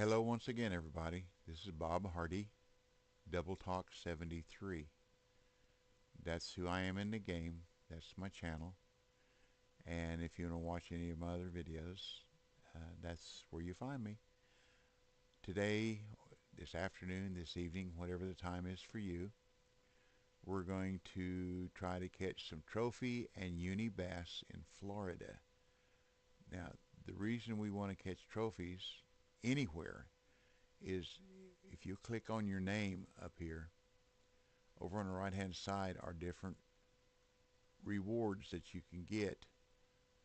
Hello once again, everybody. This is Bob Hardy, Double Talk 73. That's who I am in the game. That's my channel. And if you want to watch any of my other videos, that's where you find me. Today, this afternoon, this evening, whatever the time is for you, we're going to try to catch some trophy and uni bass in Florida. Now, the reason we want to catch trophies anywhere is if you click on your name up here, over on the right hand side are different rewards that you can get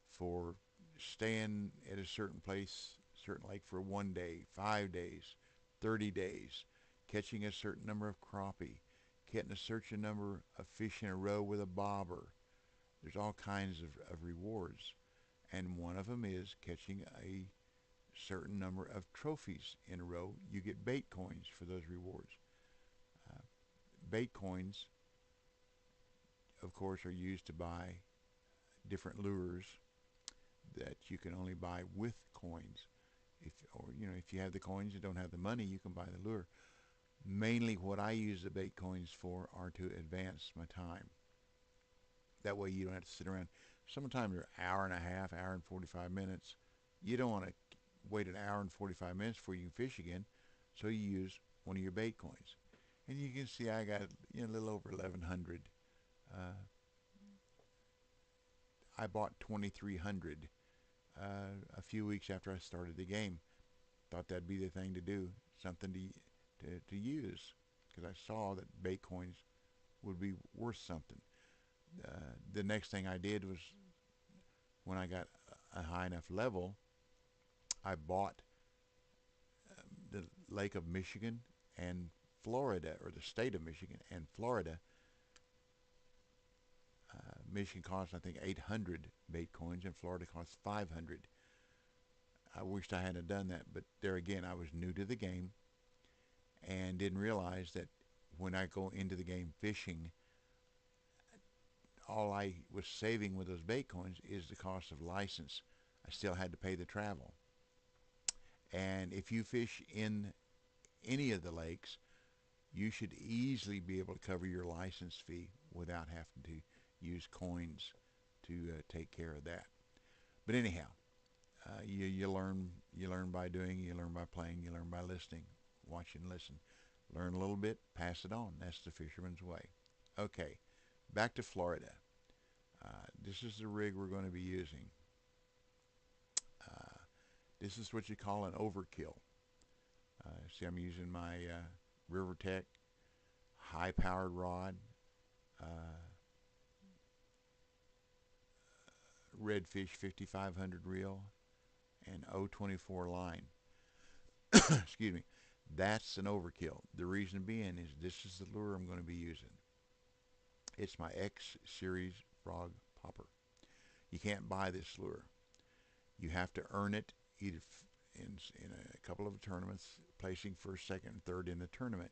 for staying at a certain place, certain lake for 1 day, 5 days, 30 days, catching a certain number of crappie, catching a certain number of fish in a row with a bobber. There's all kinds of rewards, and one of them is catching a certain number of trophies in a row. You get bait coins for those rewards. Uh, Bait coins, of course, are used to buy different lures that you can only buy with coins. If you have the coins and don't have the money, you can buy the lure. Mainly what I use the bait coins for are to advance my time. That way you don't have to sit around. Sometimes they're an hour and a half, hour and 45 minutes. You don't want to wait an hour and 45 minutes before you can fish again, so you use one of your bait coins. And you can see I got a little over 1,100. I bought 2,300 a few weeks after I started the game. Thought that'd be the thing to do, something to use, because I saw that bait coins would be worth something. The next thing I did was, when I got a high enough level, I bought the Lake of Michigan and Florida, or the state of Michigan and Florida. Michigan costs, I think, 800 bait coins, and Florida costs 500. I wished I hadn't done that, but there again, I was new to the game and didn't realize that when I go into the game fishing, all I was saving with those bait coins is the cost of license. I still had to pay the travel. And if you fish in any of the lakes, you should easily be able to cover your license fee without having to use coins to take care of that. But anyhow, you learn by doing, you learn by playing, you learn by listening, watch and listen. Learn a little bit, pass it on. That's the fisherman's way. Okay, back to Florida. This is the rig we're going to be using. This is what you call an overkill. See, I'm using my RiverTech high-powered rod, Redfish 5500 reel, and 024 line. Excuse me. That's an overkill. The reason being is this is the lure I'm going to be using. It's my X Series frog popper. You can't buy this lure. You have to earn it either in a couple of tournaments, placing first, second, and third in the tournament,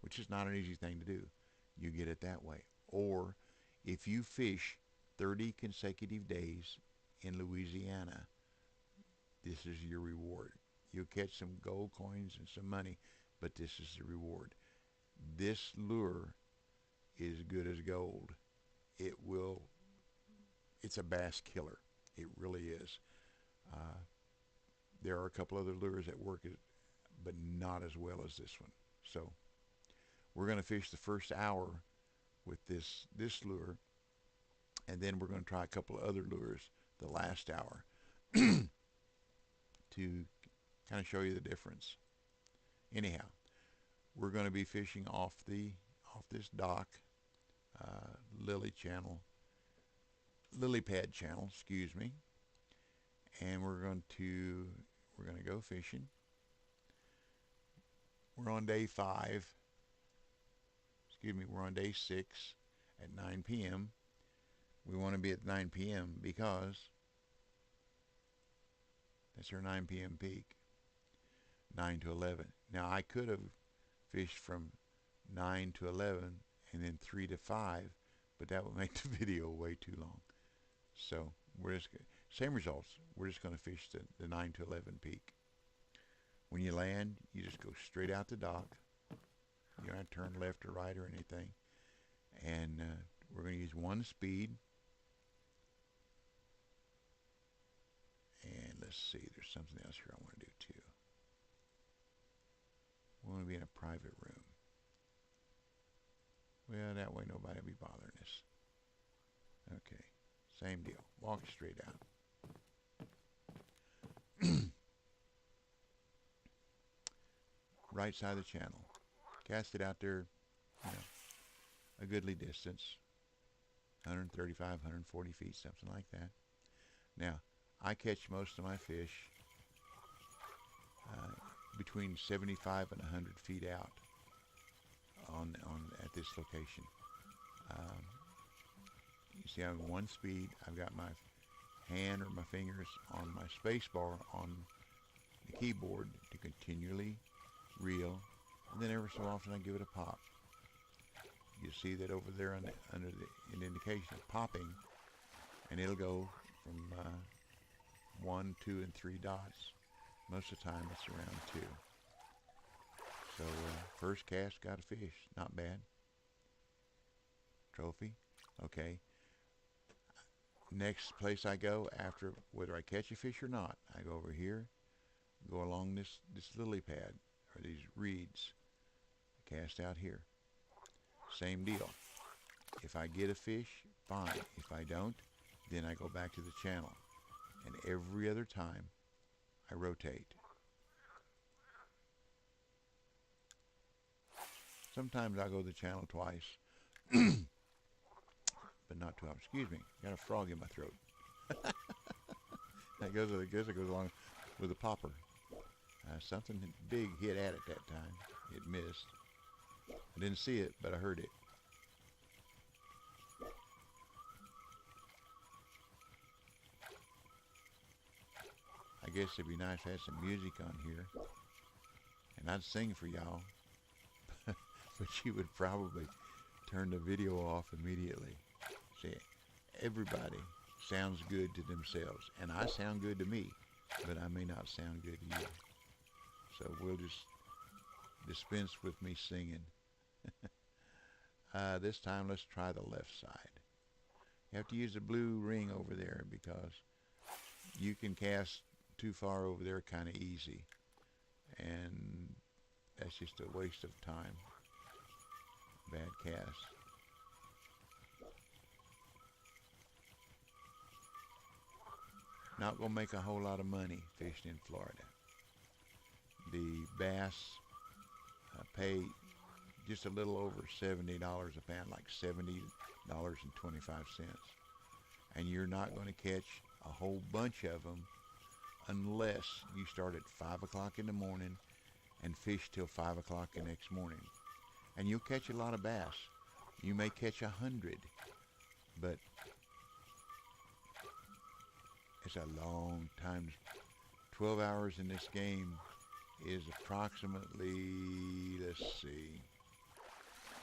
which is not an easy thing to do. You get it that way. Or if you fish 30 consecutive days in Louisiana, this is your reward. You'll catch some gold coins and some money, but this is the reward. This lure is good as gold. It's a bass killer. It really is. There are a couple other lures that work, but not as well as this one. So we're going to fish the first hour with this lure, and then we're going to try a couple of other lures the last hour to kind of show you the difference. Anyhow, we're going to be fishing off this dock, lily pad channel, excuse me, and we're going to go fishing. We're on day 5. Excuse me, we're on day 6 at 9 p.m. We want to be at 9 p.m. because that's our 9 p.m. peak, 9 to 11. Now, I could have fished from 9 to 11 and then 3 to 5, but that would make the video way too long. So we're just same results. We're just going to fish the 9 to 11 peak. When you land, you just go straight out the dock. You don't have to turn left or right or anything. And we're going to use one speed. And let's see, there's something else here I want to do too. We want to be in a private room. Well, that way nobody will be bothering us. Okay, same deal. Walk straight out. Right side of the channel. Cast it out there, a goodly distance. 135, 140 feet, something like that. Now, I catch most of my fish between 75 and 100 feet out at this location. You see, I'm one speed. I've got my hand or my fingers on my space bar on the keyboard to continually reel, and then every so often I give it a pop. You see that over there under an indication of popping, and it'll go from 1, 2, and 3 dots. Most of the time it's around 2. So first cast, got a fish. Not bad. Trophy. Okay. Next place I go, after whether I catch a fish or not, I go over here, go along this lily pad, or these reeds, cast out here. Same deal. If I get a fish, fine. If I don't, then I go back to the channel. And every other time, I rotate. Sometimes I go to the channel twice, but not too often. Excuse me, got a frog in my throat. I guess it goes along with a popper. Something big hit at it that time. It missed. I didn't see it, but I heard it. I guess it'd be nice to have some music on here, and I'd sing for y'all, but you would probably turn the video off immediately. See, everybody sounds good to themselves, and I sound good to me, but I may not sound good to you. So we'll just dispense with me singing. This time let's try the left side. You have to use the blue ring over there because you can cast too far over there kind of easy, and that's just a waste of time. Bad cast. Not gonna make a whole lot of money fishing in Florida. The bass pay just a little over $70 a pound, like $70.25, and you're not going to catch a whole bunch of them unless you start at 5 o'clock in the morning and fish till 5 o'clock the next morning. And you'll catch a lot of bass. You may catch 100, but it's a long time. 12 hours in this game is approximately, let's see,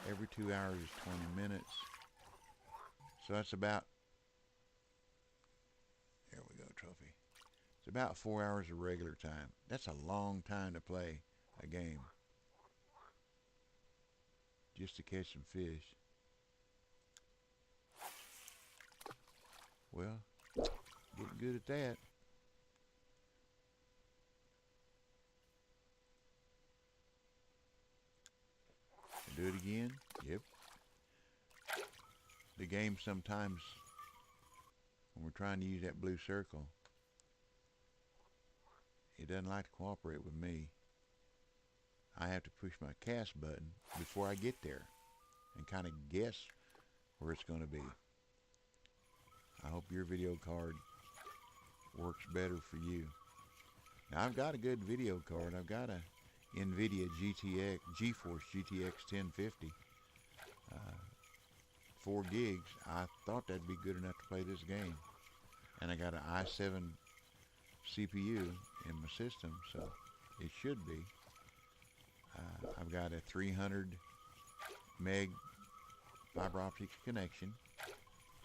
every 2 hours is 20 minutes. So that's about, there we go, trophy. It's about 4 hours of regular time. That's a long time to play a game just to catch some fish. Well, getting good at that. Do it again. Yep. The game sometimes, when we're trying to use that blue circle, it doesn't like to cooperate with me. I have to push my cast button before I get there and kind of guess where it's going to be. I hope your video card works better for you. Now I've got a good video card. I've got a NVIDIA GeForce GTX 1050, 4 gigs. I thought that'd be good enough to play this game, and I got an i7 CPU in my system, so it should be. I've got a 300 meg fiber optic connection,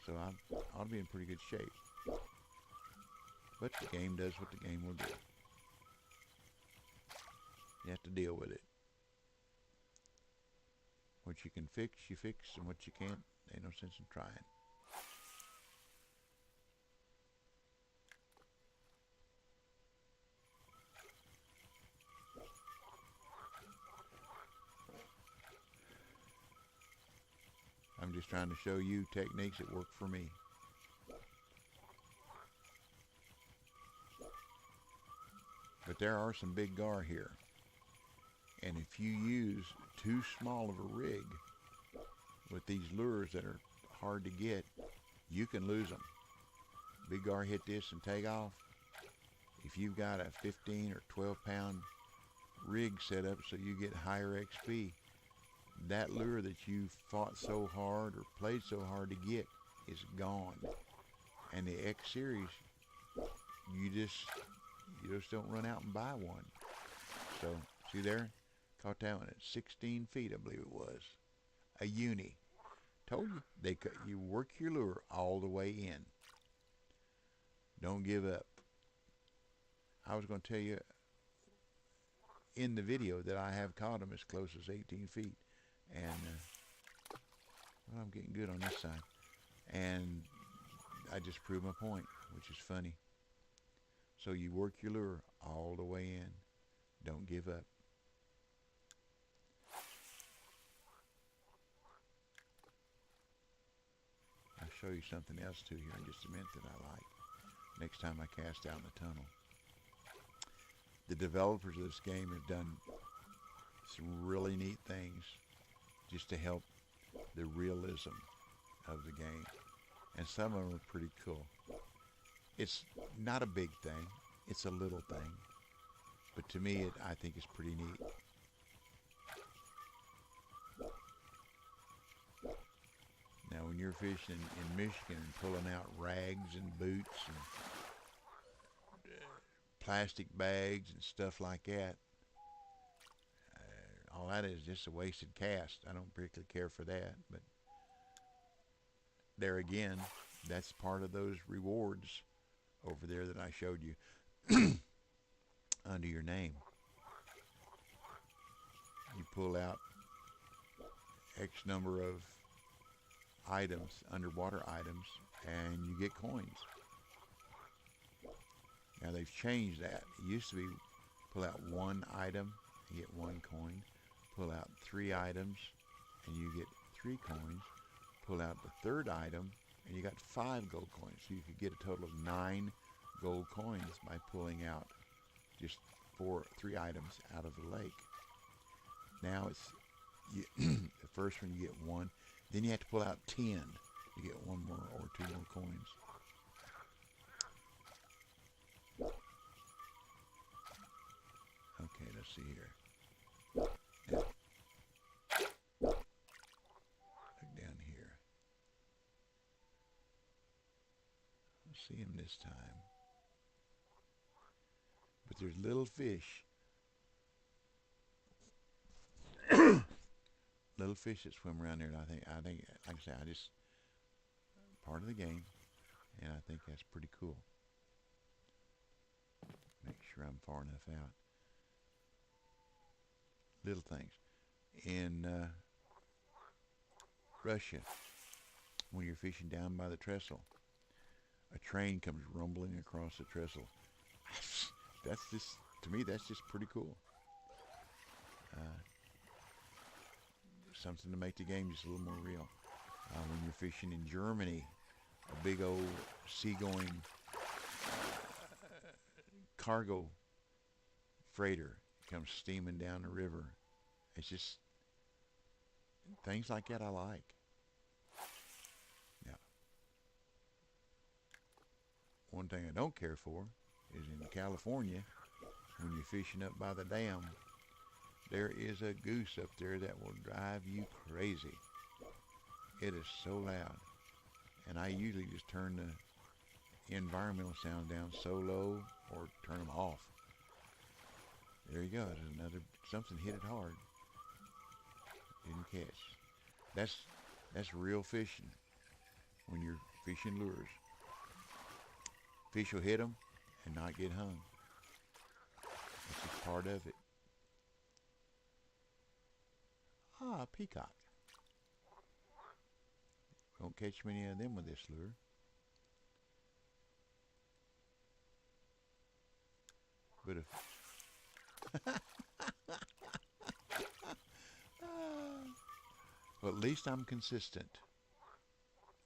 so I ought to be in pretty good shape. But the game does what the game will do. You have to deal with it. What you can fix, you fix, and what you can't, ain't no sense in trying. I'm just trying to show you techniques that work for me. But there are some big gar here. And if you use too small of a rig with these lures that are hard to get, you can lose them. Big gar hit this and take off. If you've got a 15 or 12 pound rig set up so you get higher XP, that lure that you fought so hard or played so hard to get is gone. And the X series, you just don't run out and buy one. So see there, caught that one at 16 feet, I believe it was. A uni. Told you, you work your lure all the way in. Don't give up. I was going to tell you in the video that I have caught them as close as 18 feet. And, well, I'm getting good on this side. And I just proved my point, which is funny. So you work your lure all the way in. Don't give up. I'll show you something else too here in just a minute that I like. Next time I cast out in the tunnel. The developers of this game have done some really neat things just to help the realism of the game. And some of them are pretty cool. It's not a big thing. It's a little thing. But to me, I think it's pretty neat. Now, when you're fishing in Michigan and pulling out rags and boots and plastic bags and stuff like that, all that is just a wasted cast. I don't particularly care for that, but there again, that's part of those rewards over there that I showed you under your name. You pull out X number of items, underwater items, and you get coins. Now they've changed that. It used to be pull out one item and get one coin. Pull out 3 items and you get 3 coins. Pull out the 3rd item and you got 5 gold coins. So you could get a total of 9 gold coins by pulling out just 3 items out of the lake. Now it's the first one you get 1. Then you have to pull out 10. You get 1 more or 2 more coins. Okay, let's see here. Now, look down here. Let's see him this time. But there's little fish. Little fish that swim around there, and I think, like I say, part of the game, and I think that's pretty cool. Make sure I'm far enough out. Little things. In Russia, when you're fishing down by the trestle, a train comes rumbling across the trestle. That's just, to me, that's just pretty cool. Something to make the game just a little more real. When you're fishing in Germany, a big old seagoing cargo freighter comes steaming down the river. It's just things like that I like. Now, one thing I don't care for is in California, when you're fishing up by the dam, there is a goose up there that will drive you crazy. It is so loud. And I usually just turn the environmental sound down so low or turn them off. There you go. There's another, something hit it hard. Didn't catch. That's real fishing when you're fishing lures. Fish will hit them and not get hung. That's just part of it. Ah, peacock. Don't catch many of them with this lure. But if well, at least I'm consistent,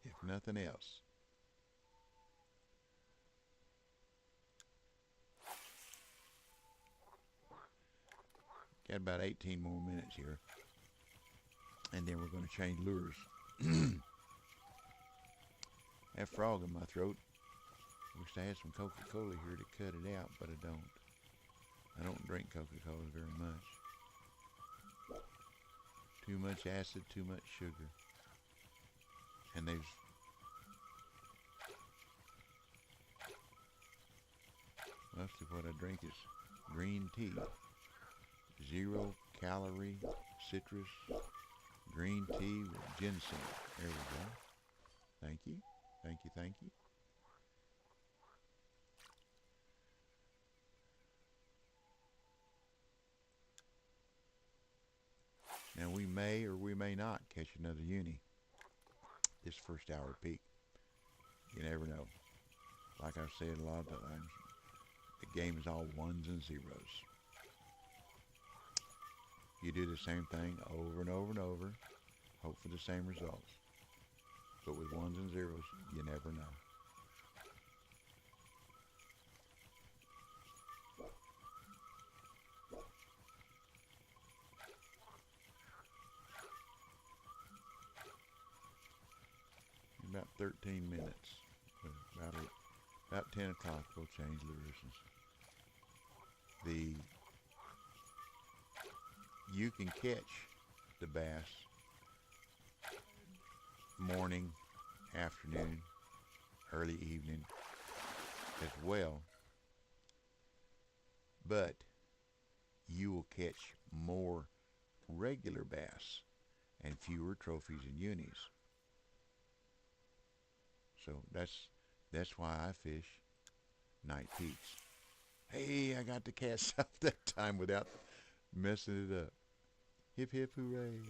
if nothing else. Got about 18 more minutes here, and then we're going to change lures. That frog in my throat. Wish I had some Coca-Cola here to cut it out, but I don't. I don't drink Coca-Cola very much. Too much acid, too much sugar. And mostly what I drink is green tea. 0 calorie citrus green tea with ginseng. There we go. Thank you. Thank you, thank you. Now we may or we may not catch another uni this first hour peak. You never know. Like I've said a lot of times, the game is all ones and zeros. You do the same thing over and over and over, hope for the same results. But with ones and zeros, you never know. In about 13 minutes, about 10 o'clock, we'll change lures. You can catch the bass morning, afternoon, early evening as well, but you will catch more regular bass and fewer trophies and unis. So that's why I fish night peaks. Hey, I got to cast out that time without messing it up. Hip hip hooray.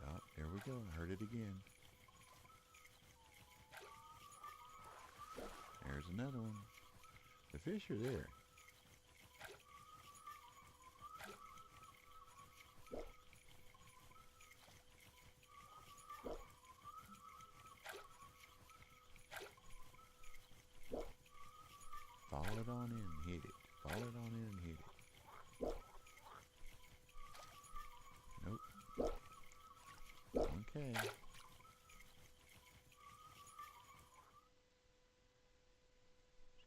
Oh, there we go. I heard it again. There's another one. The fish are there. Follow it on in and hit it. Follow it on in and hit it. Nope. Okay. Let's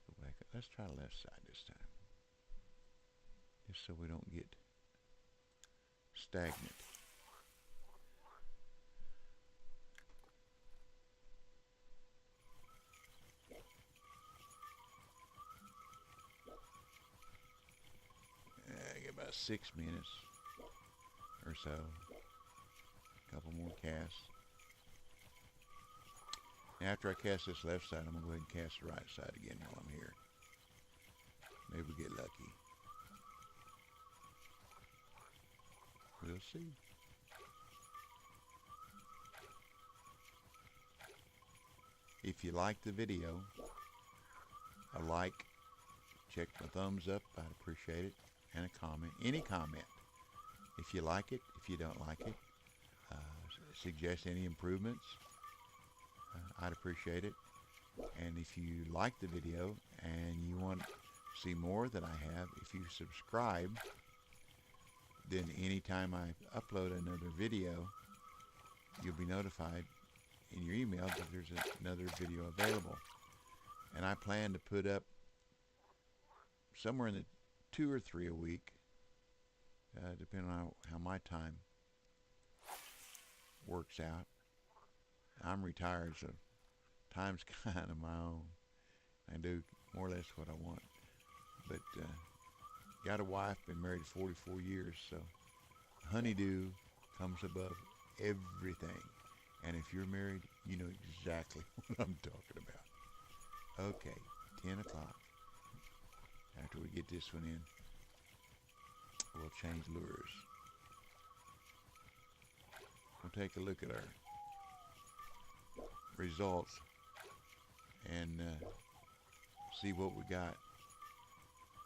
go back up. Let's try the left side this time. Just so we don't get stagnant. About 6 minutes or so. A couple more casts. After I cast this left side, I'm going to go ahead and cast the right side again while I'm here. Maybe we'll get lucky. We'll see. If you like the video, a like, check my thumbs up, I'd appreciate it. And a comment, any comment. If you like it, if you don't like it, suggest any improvements, I'd appreciate it. And if you like the video and you want to see more that I have, if you subscribe, then anytime I upload another video, you'll be notified in your email that there's another video available. And I plan to put up somewhere in the 2 or 3 a week, depending on how my time works out. I'm retired, so time's kind of my own. I do more or less what I want. But got a wife, been married 44 years, so honeydew comes above everything. And if you're married, you know exactly what I'm talking about. Okay, 10 o'clock. After we get this one in, we'll change lures. We'll take a look at our results and see what we got.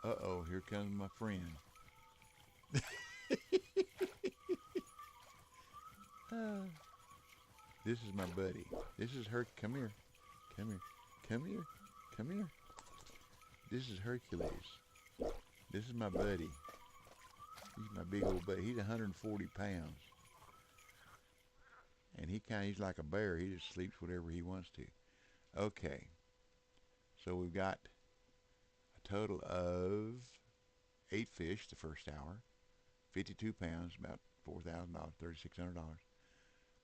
Uh-oh, here comes my friend. This is my buddy. This is her. Come here. Come here. Come here. Come here. This is Hercules. This is my buddy. He's my big old buddy. He's 140 pounds. And he's like a bear. He just sleeps whatever he wants to. Okay. So we've got a total of 8 fish the first hour. 52 pounds, about $4,000, $3,600.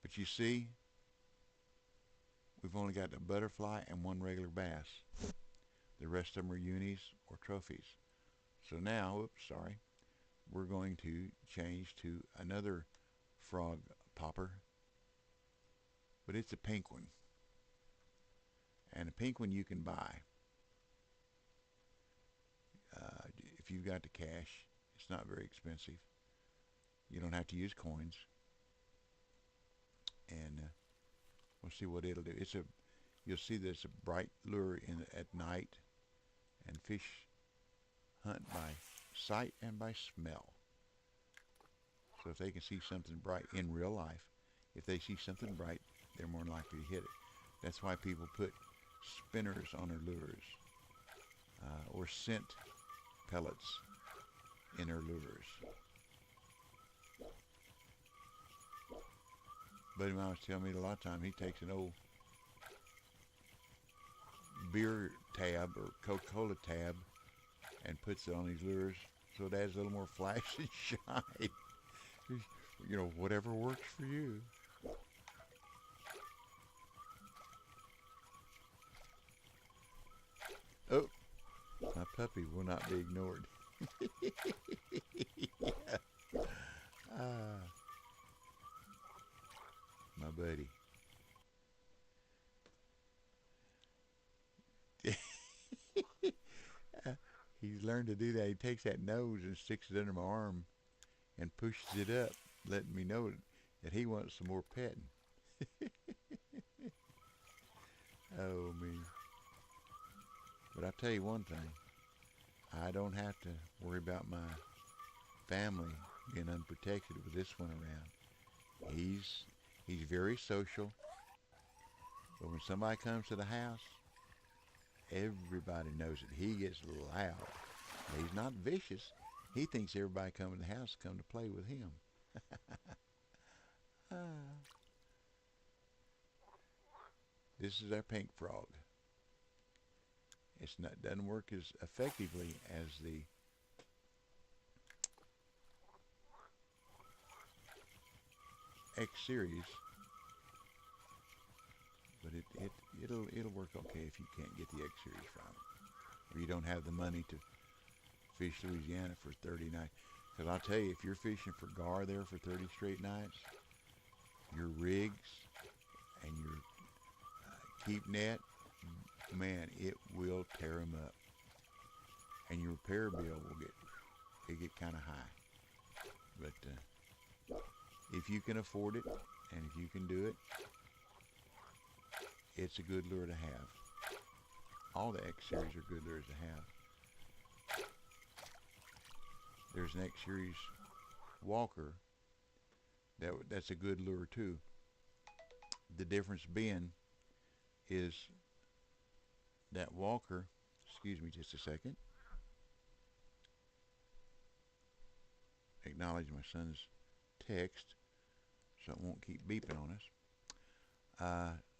But you see, we've only got a butterfly and 1 regular bass. The rest of them are unis or trophies. So now, we're going to change to another frog popper, but it's a pink one. And a pink one you can buy. If you've got the cash, it's not very expensive. You don't have to use coins. And we'll see what it'll do. You'll see that it's a bright lure at night, and fish hunt by sight and by smell. So if they can see something bright in real life, if they see something bright, they're more likely to hit it. That's why people put spinners on their lures, or scent pellets in their lures. Buddy of mine was telling me a lot of times he takes an old beer tab or Coca-Cola tab and puts it on these lures so it adds a little more flash and shine. You know, whatever works for you. Oh, my puppy will not be ignored. My buddy. He's learned to do that. He takes that nose and sticks it under my arm and pushes it up, letting me know that he wants some more petting. Oh, me. But I'll tell you one thing. I don't have to worry about my family being unprotected with this one around. He's very social. But when somebody comes to the house, everybody knows it. He gets loud. But he's not vicious. He thinks everybody coming to the house come to play with him. This is our pink frog. Doesn't work as effectively as the X series, but it'll work okay if you can't get the X series from it, or you don't have the money to fish Louisiana for 30 nights. Because I'll tell you, if you're fishing for gar there for 30 straight nights, your rigs and your keep net, man, it will tear them up, and your repair bill will get kind of high. But if you can afford it and if you can do it, it's a good lure to have. All the X series are good lures to have. There's an X series walker that's a good lure too. The difference being is that walker, excuse me just a second, acknowledge my son's text so it won't keep beeping on us.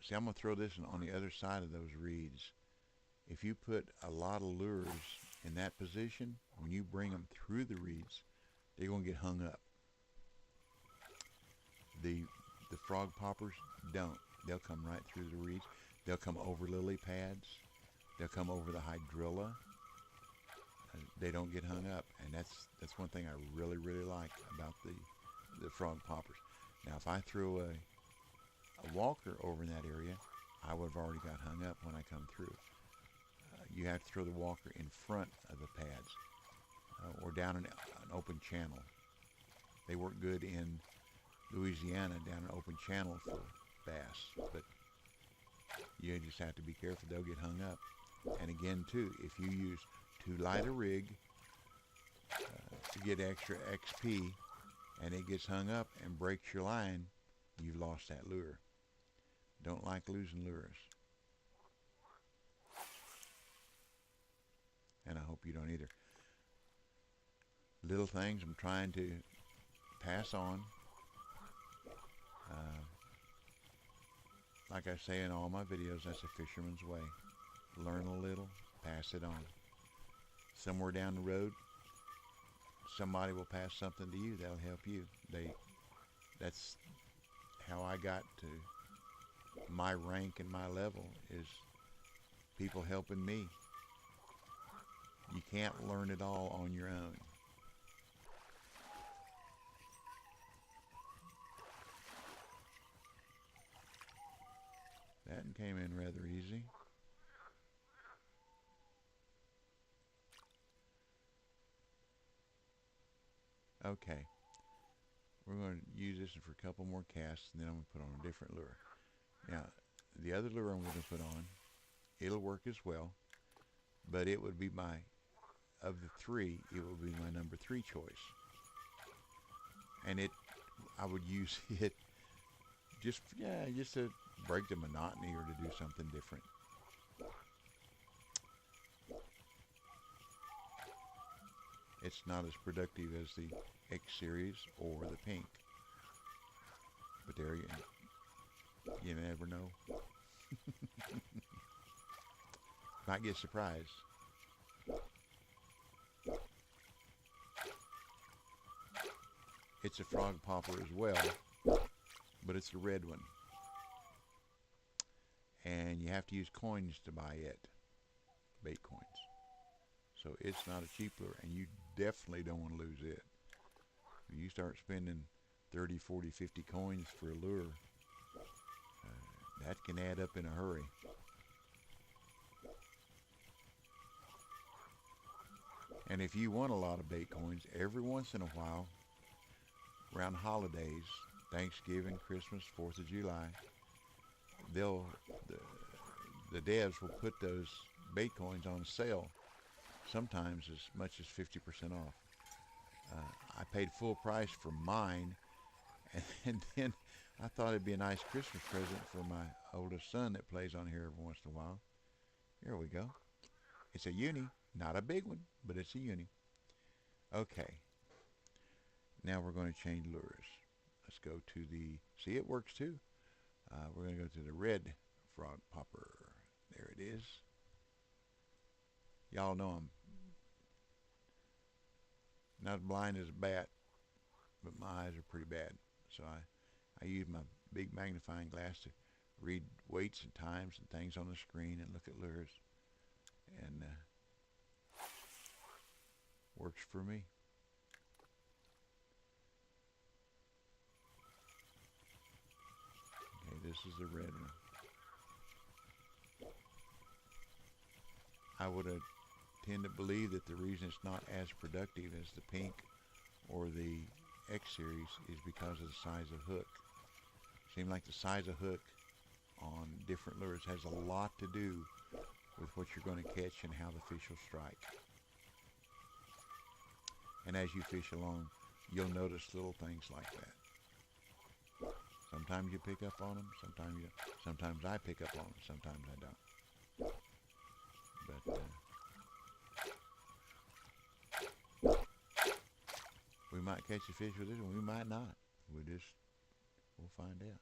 See, I'm going to throw this on the other side of those reeds. If you put a lot of lures in that position, when you bring them through the reeds, they're going to get hung up. The frog poppers don't. They'll come right through the reeds. They'll come over lily pads. They'll come over the hydrilla. They don't get hung up, and that's one thing I really like about the frog poppers. Now, if I threw a walker over in that area, I would have already got hung up when I come through. you have to throw the walker in front of the pads or down an open channel. They work good in Louisiana down an open channel for bass, but you just have to be careful, they'll get hung up. And again too, if you use too light a rig to get extra XP and it gets hung up and breaks your line, you've lost that lure. Don't like losing lures. And I hope you don't either. Little things I'm trying to pass on. Like I say in all my videos, that's a fisherman's way. Learn a little, pass it on. Somewhere down the road, somebody will pass something to you that'll help you. That's how I got to my rank and my level, is people helping me. You can't learn it all on your own. That came in rather easy. Okay, we're going to use this for a couple more casts, and then I'm going to put on a different lure. Now, the other lure I'm going to put on, it'll work as well, but it would be of the three, it would be my number 3 choice. And I would use it just to break the monotony or to do something different. It's not as productive as the X series or the pink, but there you never know. Might get surprised. It's a frog popper as well, but it's a red one. And you have to use coins to buy it, bait coins. So it's not a cheap lure, and you definitely don't want to lose it. If you start spending 30, 40, 50 coins for a lure, that can add up in a hurry. And if you want a lot of bait coins, every once in a while, around holidays, Thanksgiving, Christmas, 4th of July, the devs will put those bait coins on sale, sometimes as much as 50% off. I paid full price for mine, and then I thought it'd be a nice Christmas present for my oldest son that plays on here every once in a while. Here we go. It's a uni, not a big one, but it's a uni. Okay. Now we're going to change lures. Let's go to see, it works too. We're going to go to the red frog popper. There it is. Y'all know I'm not blind as a bat, but my eyes are pretty bad. So I use my big magnifying glass to read weights and times and things on the screen and look at lures. And works for me. Okay, this is the red one. I would tend to believe that the reason it's not as productive as the pink or the X series is because of the size of hook. Seems like the size of hook on different lures has a lot to do with what you're going to catch and how the fish will strike. And as you fish along, you'll notice little things like that. Sometimes you pick up on them, sometimes you don't. Sometimes I pick up on them, sometimes I don't. But we might catch a fish with this one, we might not. We'll find out.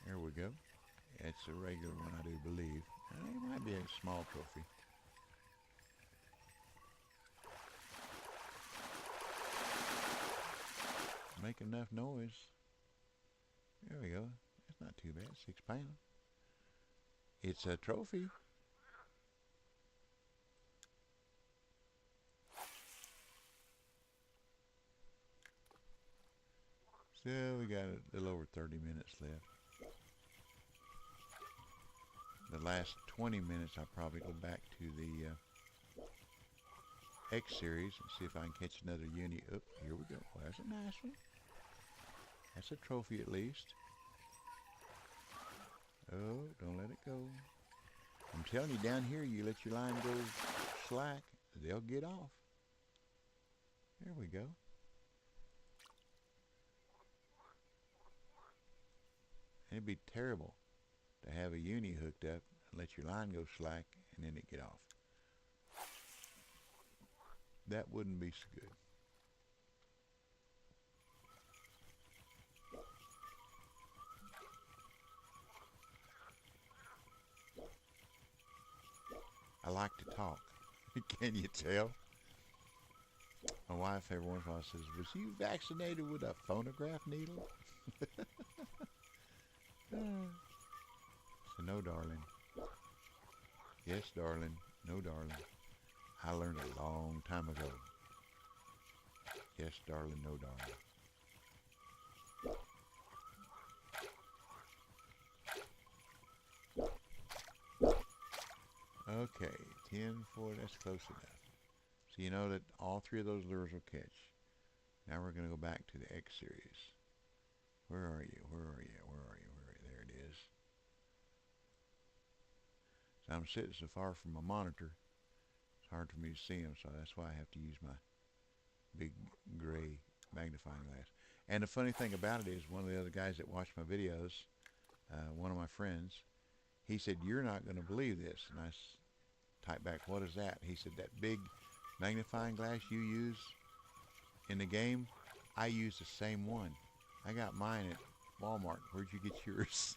There we go. It's a regular one, I do believe. It might be a small trophy. Make enough noise. There we go. That's not too bad. 6 pounds. It's a trophy. Still, we got a little over 30 minutes left. The last 20 minutes, I'll probably go back to the X series and see if I can catch another uni. Oh, here we go. Well, that's a nice one. That's a trophy at least. Oh, don't let it go. I'm telling you, down here, you let your line go slack, they'll get off. There we go. It'd be terrible to have a uni hooked up and let your line go slack and then it get off. That wouldn't be so good. I like to talk. Can you tell? My wife every once in a while says, "Was you vaccinated with a phonograph needle?" So no, darling. Yes, darling. No, darling. I learned a long time ago. Yes, darling. No, darling. Okay, 10-4, that's close enough. So you know that all three of those lures will catch. Now we're going to go back to the X series. Where are you? Where are you? Where are you? Where are you? There it is. So I'm sitting so far from my monitor, it's hard for me to see them, so that's why I have to use my big gray magnifying glass. And the funny thing about it is, one of the other guys that watched my videos, one of my friends, he said, "You're not going to believe this." And I typed back, "What is that?" He said, "That big magnifying glass you use in the game, I use the same one. I got mine at Walmart. Where'd you get yours?"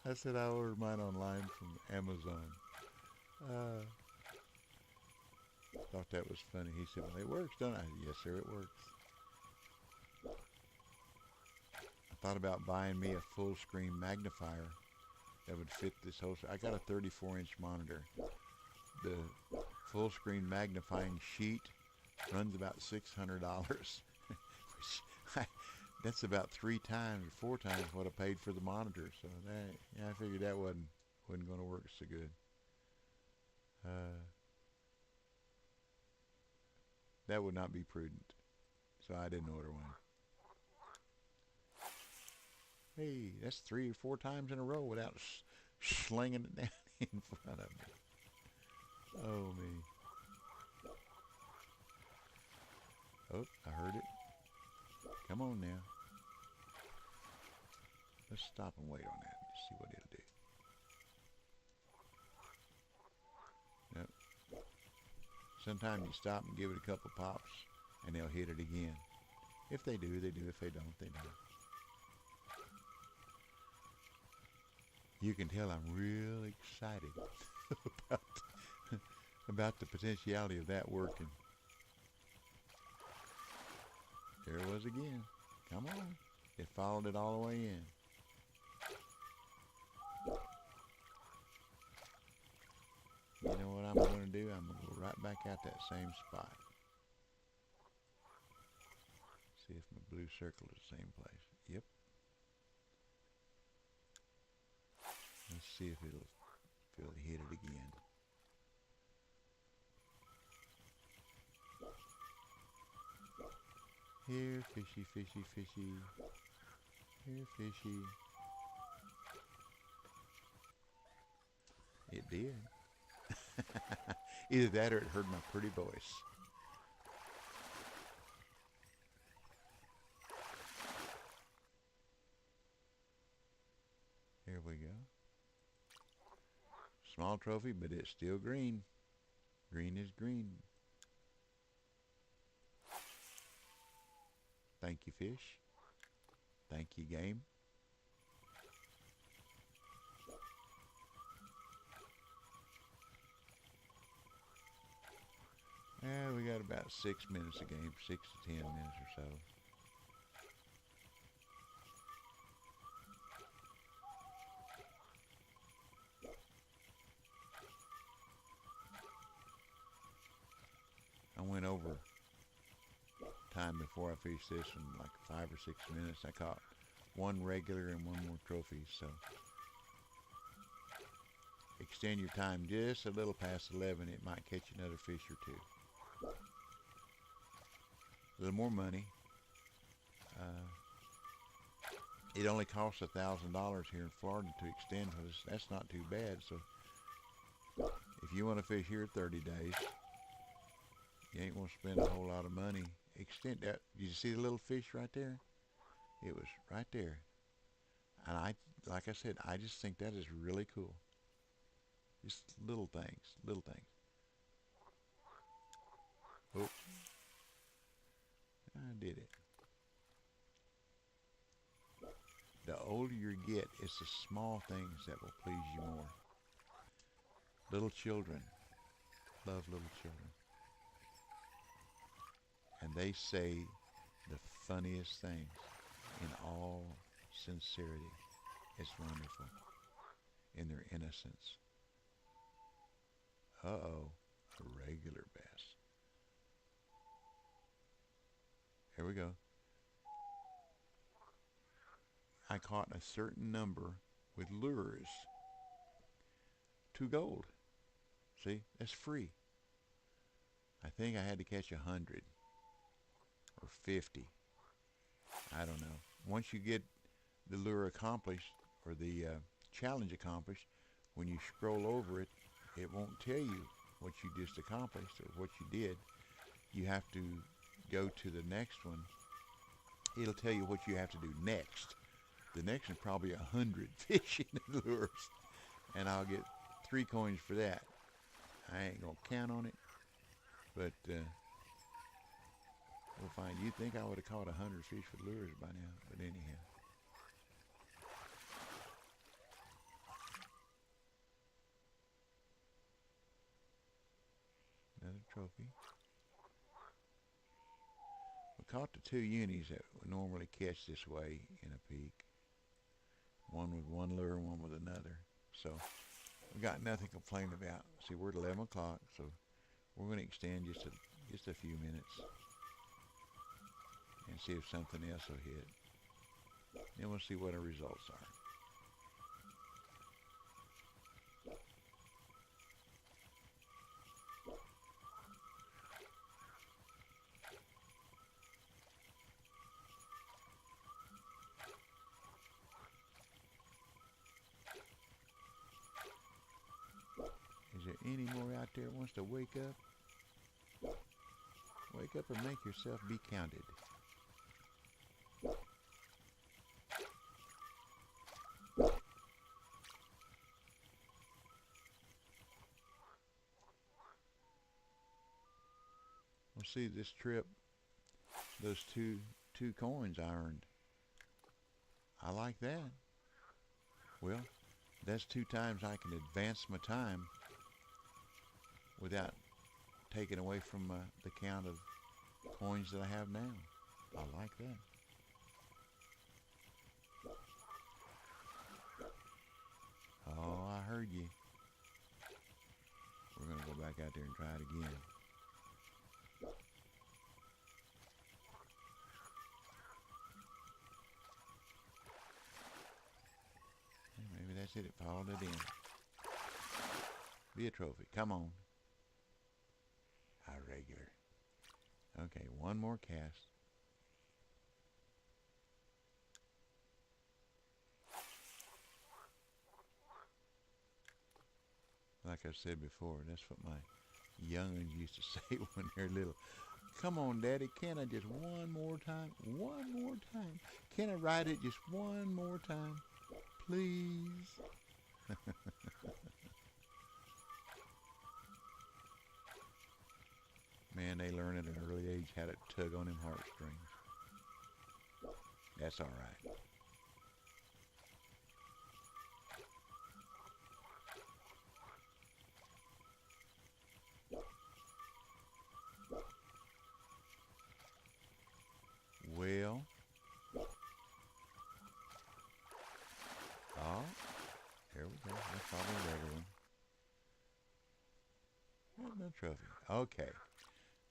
I said, "I ordered mine online from Amazon." Thought that was funny. He said, "Well, it works, don't it?" I said, "Yes, sir, it works." I thought about buying me a full screen magnifier that would fit this whole. I got a 34-inch monitor. The full screen magnifying sheet runs about $600, that's about 3 times or 4 times what I paid for the monitor. So that, yeah, I figured that wasn't going to work so good. That would not be prudent, so I didn't order one. Hey, that's 3 or 4 times in a row without slinging it down in front of me. Oh, me. Oh, I heard it. Come on now. Let's stop and wait on that and see what it'll do. Nope. Sometimes you stop and give it a couple pops and they'll hit it again. If they do, they do. If they don't, they don't. You can tell I'm real excited about the potentiality of that working. There it was again. Come on. It followed it all the way in. You know what I'm going to do? I'm going to go right back out that same spot. See if my blue circle is the same place. Yep. Let's see if it'll hit it again. Here, fishy, fishy, fishy. Here, fishy. It did. Either that or it heard my pretty voice. Here we go. Small trophy, but it's still green. Green is green. Thank you, fish. Thank you, game. Yeah, we got about 6 minutes a game, 6 to 10 minutes or so. I went over time before I fished this in like 5 or 6 minutes. I caught one regular and one more trophy. So extend your time just a little past 11. It might catch another fish or two. A little more money. It only costs $1,000 here in Florida to extend. That's not too bad. So if you want to fish here 30 days, you ain't going to spend a whole lot of money. Extend that. Did you see the little fish right there? It was right there. And like I said, I just think that is really cool. Just little things, little things. Oh, I did it. The older you get, it's the small things that will please you more. Little children love little children. And they say the funniest things in all sincerity. It's wonderful. In their innocence. Uh-oh, a regular bass. Here we go. I caught a certain number with lures. 2 gold. See, that's free. I think I had to catch 100 or 50. I don't know. Once you get the lure accomplished or the challenge accomplished, when you scroll over it, it won't tell you what you just accomplished or what you did. You have to go to the next one. It'll tell you what you have to do next. The next one's probably 100 fishing lures, and I'll get 3 coins for that. I ain't gonna count on it, but we'll find. You'd think I would have caught 100 fish with lures by now, but anyhow. Another trophy. We caught the 2 unis that we normally catch this way in a peak. One with one lure, one with another. So we got nothing to complain about. See, we're at 11 o'clock, so we're going to extend just a few minutes and see if something else will hit. Then we'll see what our results are. Is there any more out there that wants to wake up? Wake up and make yourself be counted. Well, see, this trip, those two coins I earned. I like that. Well, that's 2 times I can advance my time without taking away from the count of coins that I have now. I like that. Oh, I heard you. We're going to go back out there and try it again. Maybe that's it. It followed it in. Be a trophy. Come on. Regular. Okay, one more cast. Like I said before, that's what my young'uns used to say when they're little. Come on, Daddy, can I just one more time? One more time. Can I ride it just one more time? Please. Man, they learn at an early age how to tug on them heartstrings. That's all right. Well, oh, here we go. That's probably a regular one. No trophy. Okay,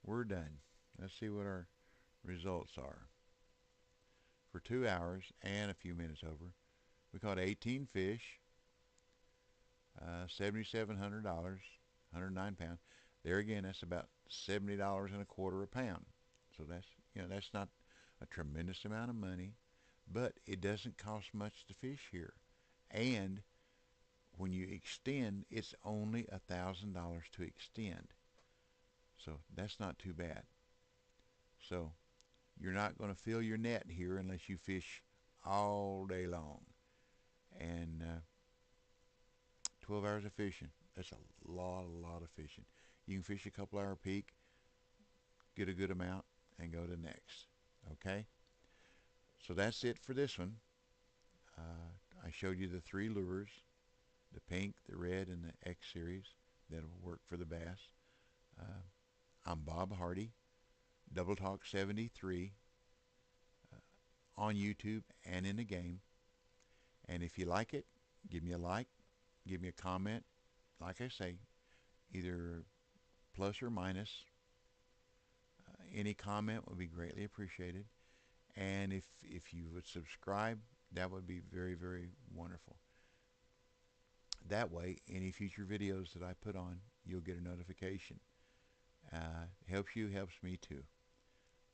we're done. Let's see what our results are. For 2 hours and a few minutes over, we caught 18 fish, $7,700, 109 pounds. There again, that's about $70 and a quarter a pound. So that's not a tremendous amount of money, but it doesn't cost much to fish here. And when you extend, it's only $1,000 to extend. So that's not too bad. So you're not going to fill your net here unless you fish all day long. And 12 hours of fishing, that's a lot of fishing. You can fish a couple hour peak, get a good amount, and go to next. Okay? So that's it for this one. I showed you the three lures, the pink, the red, and the X series that'll work for the bass. Uh, I'm Bob Hardy, Double Talk 73, on YouTube and in the game. And if you like it, give me a like, give me a comment. Like I say, either plus or minus. Any comment would be greatly appreciated. And if you would subscribe, that would be very wonderful. That way, any future videos that I put on, you'll get a notification. Helps you, helps me too.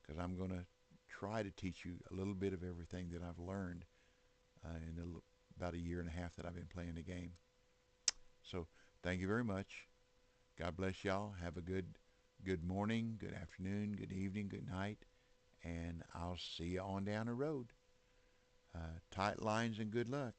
Because I'm going to try to teach you a little bit of everything that I've learned in about a year and a half that I've been playing the game. So, thank you very much. God bless y'all. Have a good morning, good afternoon, good evening, good night. And I'll see you on down the road. Tight lines and good luck.